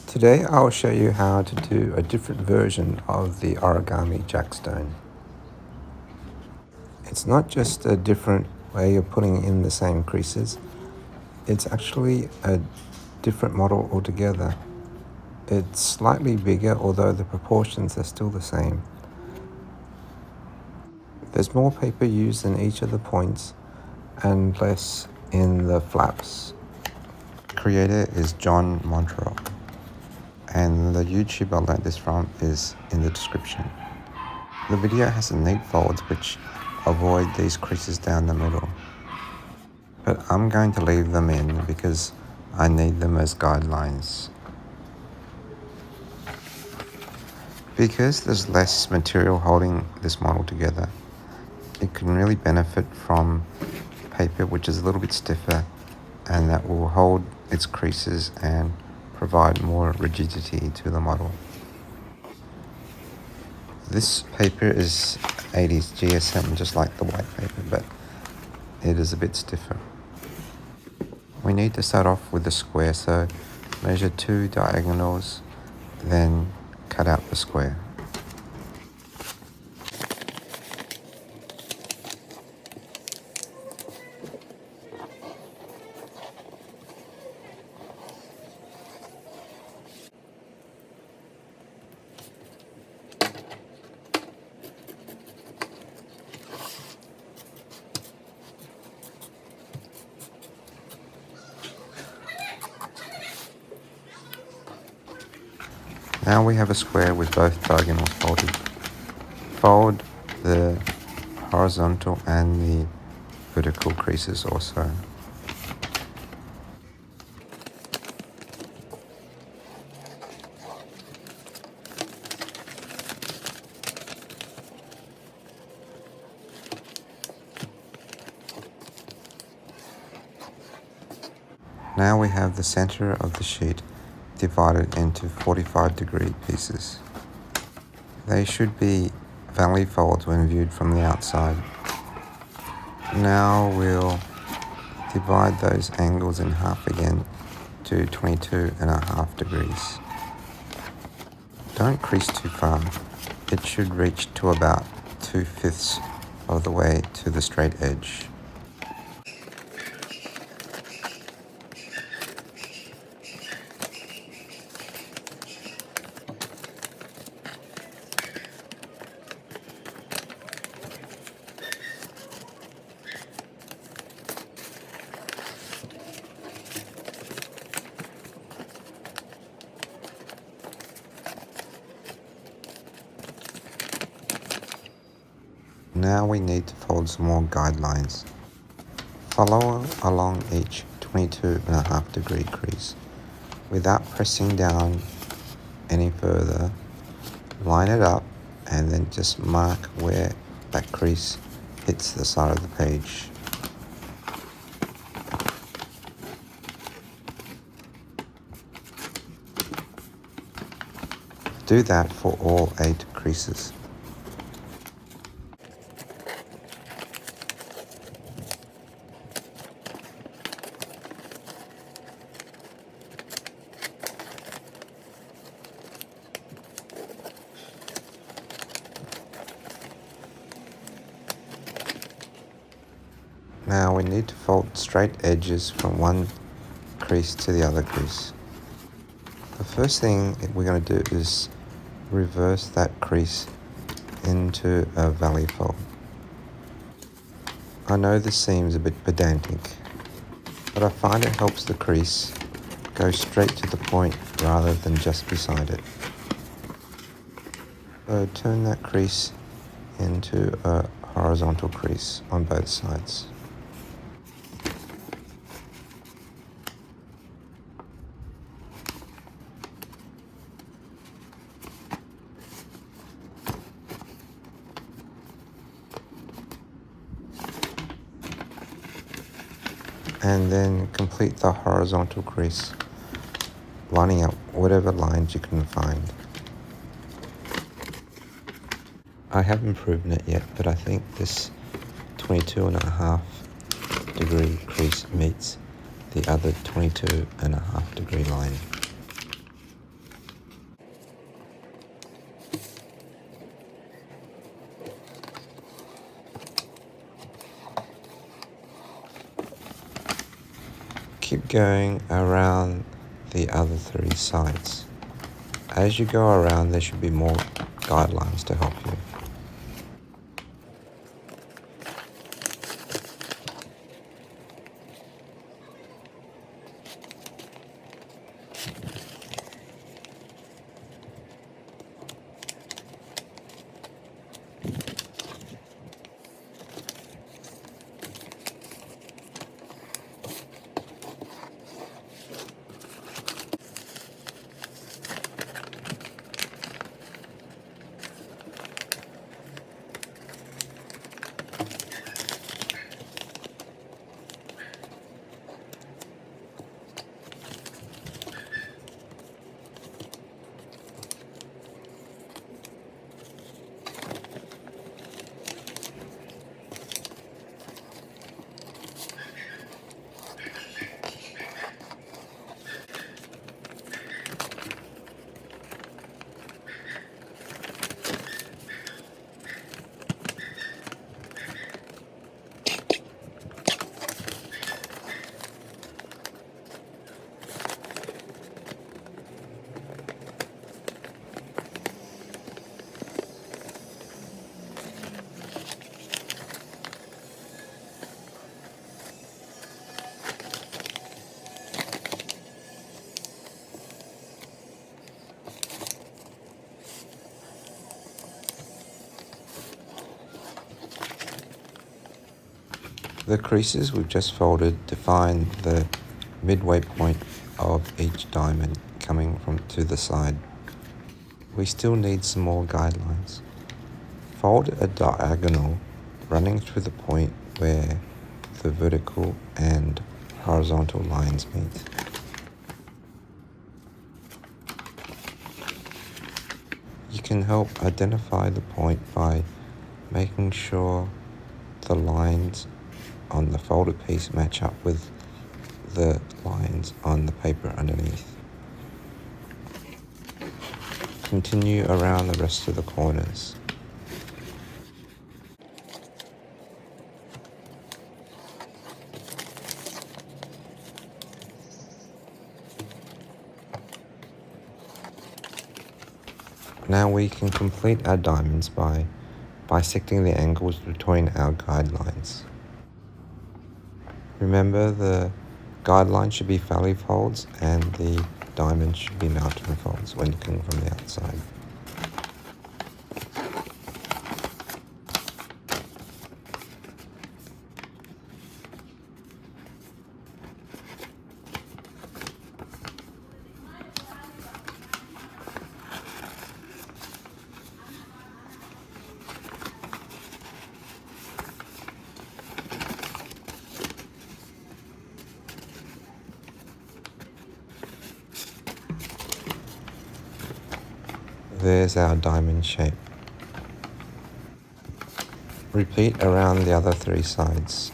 Today I'll show you how to do a different version of the Origami Jackstone. It's not just a different way of putting in the same creases, it's actually a different model altogether. It's slightly bigger, although the proportions are still the same. There's more paper used in each of the points and less in the flaps. The creator is Montroll, and the YouTube I learned this from is in the description. The video has some neat folds which avoid these creases down the middle, but I'm going to leave them in because I need them as guidelines. Because there's less material holding this model together, it can really benefit from paper which is a little bit stiffer and that will hold its creases and provide more rigidity to the model. This paper is 80s GSM, just like the white paper, but it is a bit stiffer. We need to start off with the square, so measure 2 diagonals, then cut out the square. Now we have a square with both diagonals folded. Fold the horizontal and the vertical creases also. Now we have the center of the sheet divided into 45-degree pieces. They should be valley folds when viewed from the outside. Now we'll divide those angles in half again to 22.5 degrees. Don't crease too far. It should reach to about 2/5 of the way to the straight edge. Now we need to fold some more guidelines. Follow along each 22.5 degree crease. Without pressing down any further, line it up and then just mark where that crease hits the side of the page. Do that for all 8 creases. Now we need to fold straight edges from one crease to the other crease. The first thing we're going to do is reverse that crease into a valley fold. I know this seems a bit pedantic, but I find it helps the crease go straight to the point rather than just beside it. So turn that crease into a horizontal crease on both sides. And then complete the horizontal crease, lining up whatever lines you can find. I haven't proven it yet, but I think this 22.5 degree crease meets the other 22.5 degree line. Keep going around the other 3 sides. As you go around, there should be more guidelines to help you. The creases we've just folded define the midway point of each diamond coming from to the side. We still need some more guidelines. Fold a diagonal running through the point where the vertical and horizontal lines meet. You can help identify the point by making sure the lines on the folded piece match up with the lines on the paper underneath. Continue around the rest of the corners. Now we can complete our diamonds by bisecting the angles between our guidelines. Remember, the guideline should be valley folds and the diamond should be mountain folds when looking from the outside. There's our diamond shape. Repeat around the other 3 sides.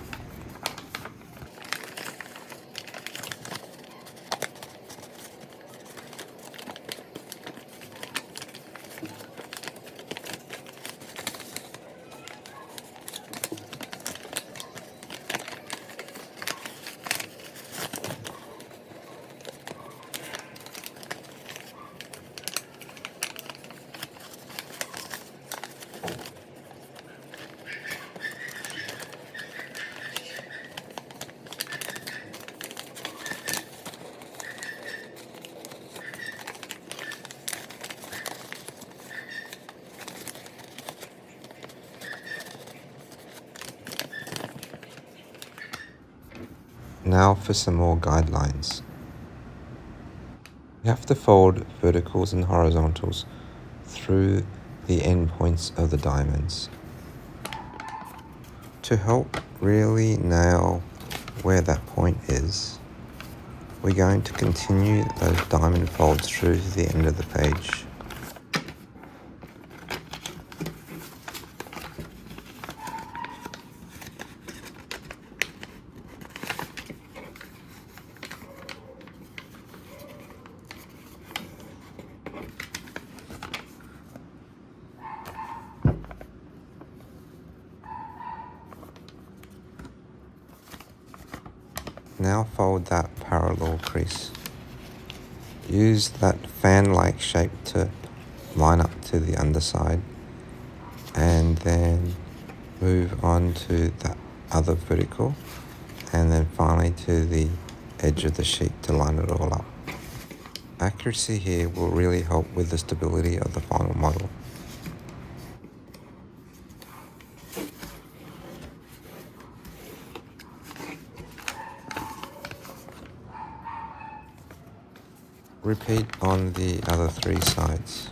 Now for some more guidelines. You have to fold verticals and horizontals through the end points of the diamonds. To help really nail where that point is, we're going to continue those diamond folds through to the end of the page. Now fold that parallel crease. Use that fan-like shape to line up to the underside, and then move on to the other vertical, and then finally to the edge of the sheet to line it all up. Accuracy here will really help with the stability of the final model. Repeat on the other 3 sides.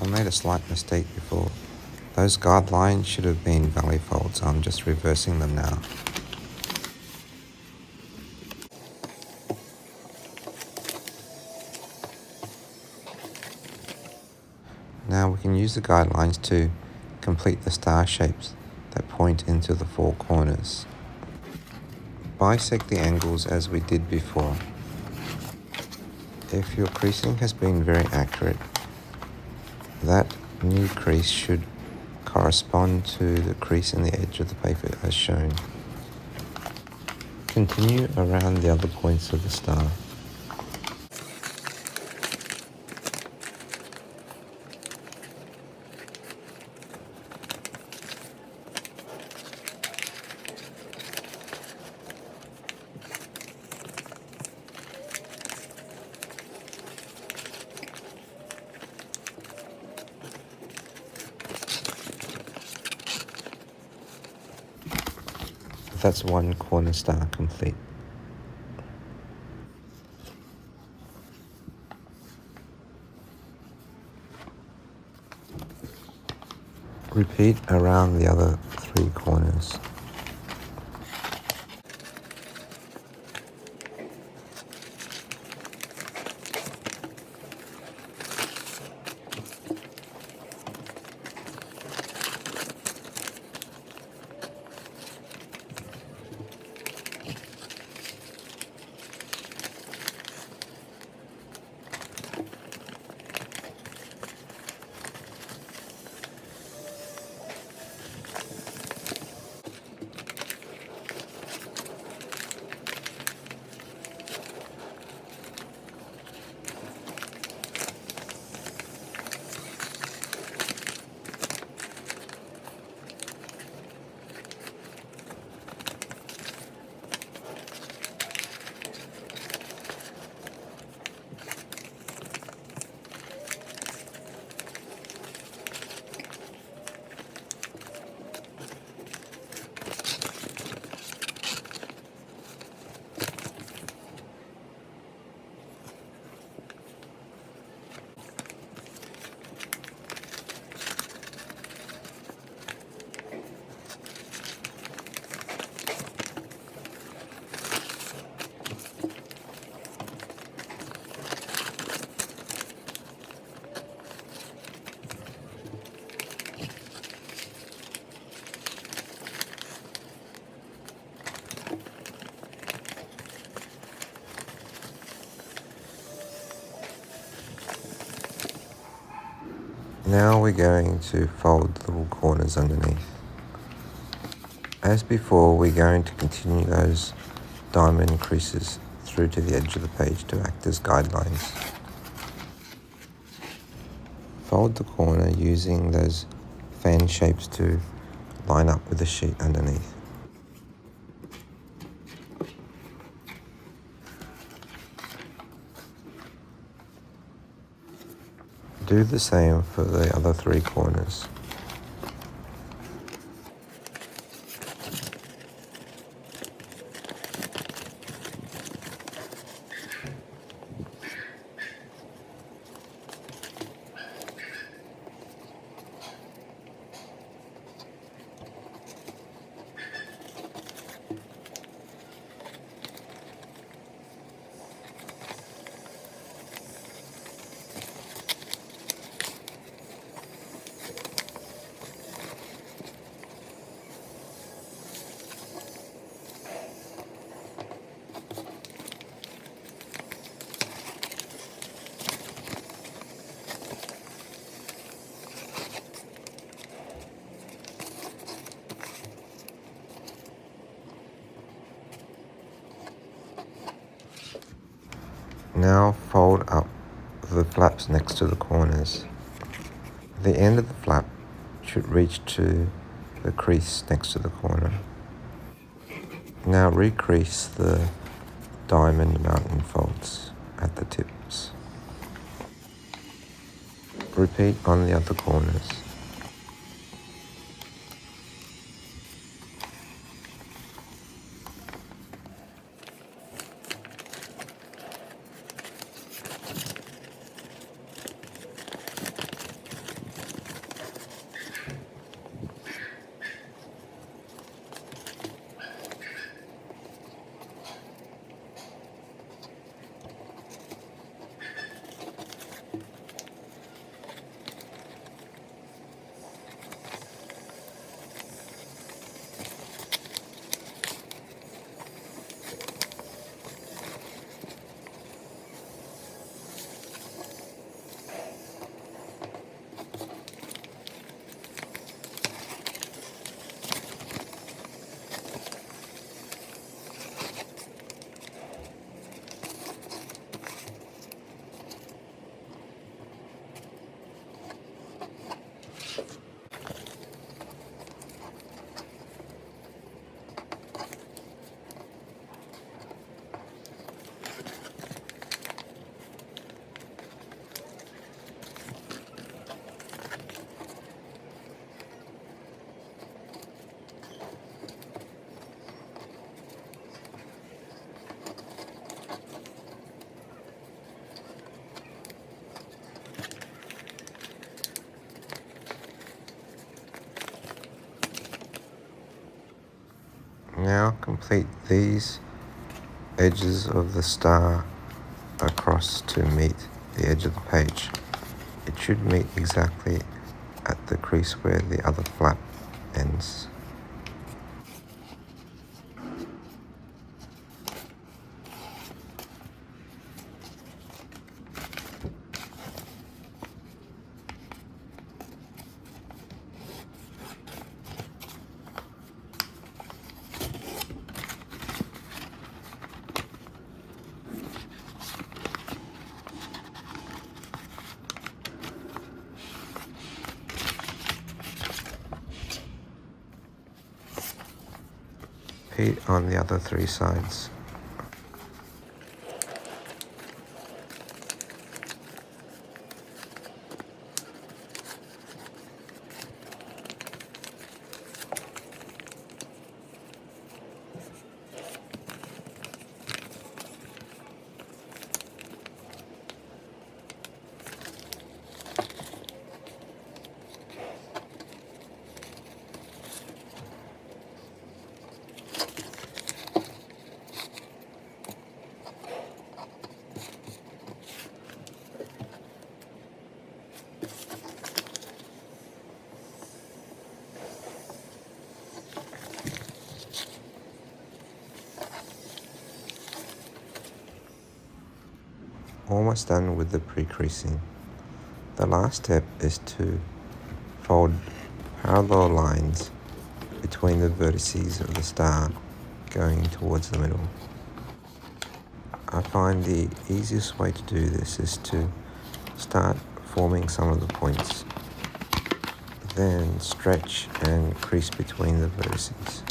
I made a slight mistake before. Those guidelines should have been valley folds. I'm just reversing them now. Now we can use the guidelines to complete the star shapes that point into the 4 corners. Bisect the angles as we did before. If your creasing has been very accurate, that new crease should correspond to the crease in the edge of the paper as shown. Continue around the other points of the star. That's 1 corner star complete. Repeat around the other 3 corners. Now we're going to fold the little corners underneath. As before, we're going to continue those diamond creases through to the edge of the page to act as guidelines. Fold the corner using those fan shapes to line up with the sheet underneath. Do the same for the other 3 corners. Now fold up the flaps next to the corners. The end of the flap should reach to the crease next to the corner. Now recrease the diamond mountain folds at the tips. Repeat on the other corners. Now complete these edges of the star across to meet the edge of the page. It should meet exactly at the crease where the other flap ends. Repeat on the other three sides. Almost done with the pre-creasing. The last step is to fold parallel lines between the vertices of the star going towards the middle. I find the easiest way to do this is to start forming some of the points, then stretch and crease between the vertices.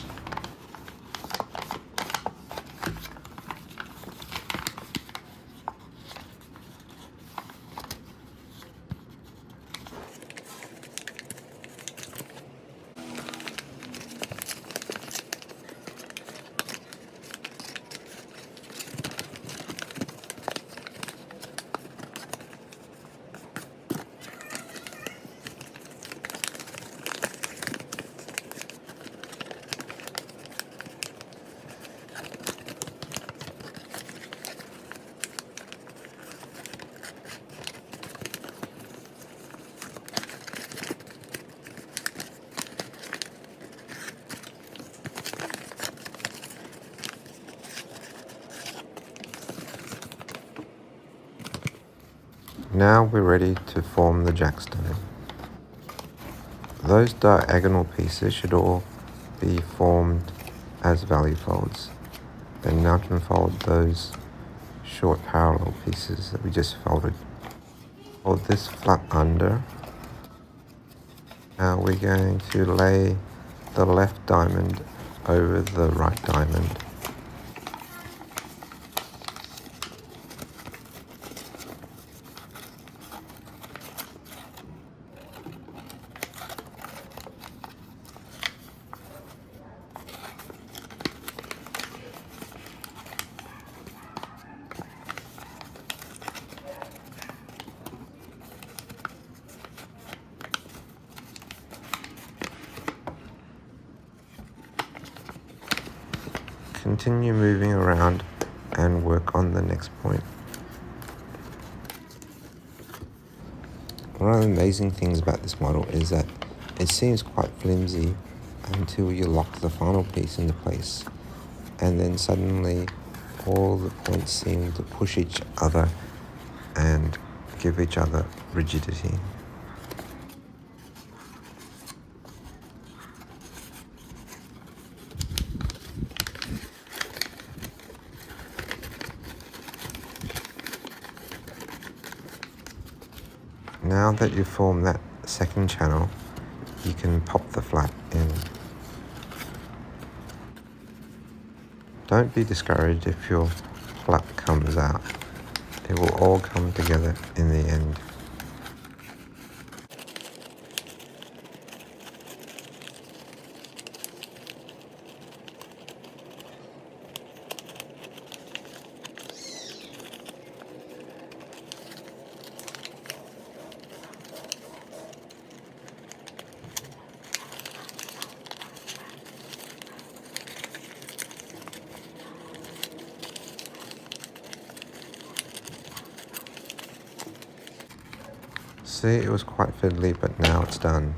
Now we're ready to form the jackstone. Those diagonal pieces should all be formed as valley folds. Then mountain fold those short parallel pieces that we just folded. Fold this flap under. Now we're going to lay the left diamond over the right diamond. Continue moving around and work on the next point. One of the amazing things about this model is that it seems quite flimsy until you lock the final piece into place, and then suddenly all the points seem to push each other and give each other rigidity. Now that you've formed that second channel, you can pop the flap in. Don't be discouraged if your flap comes out. It will all come together in the end. See, it was quite fiddly, but now it's done.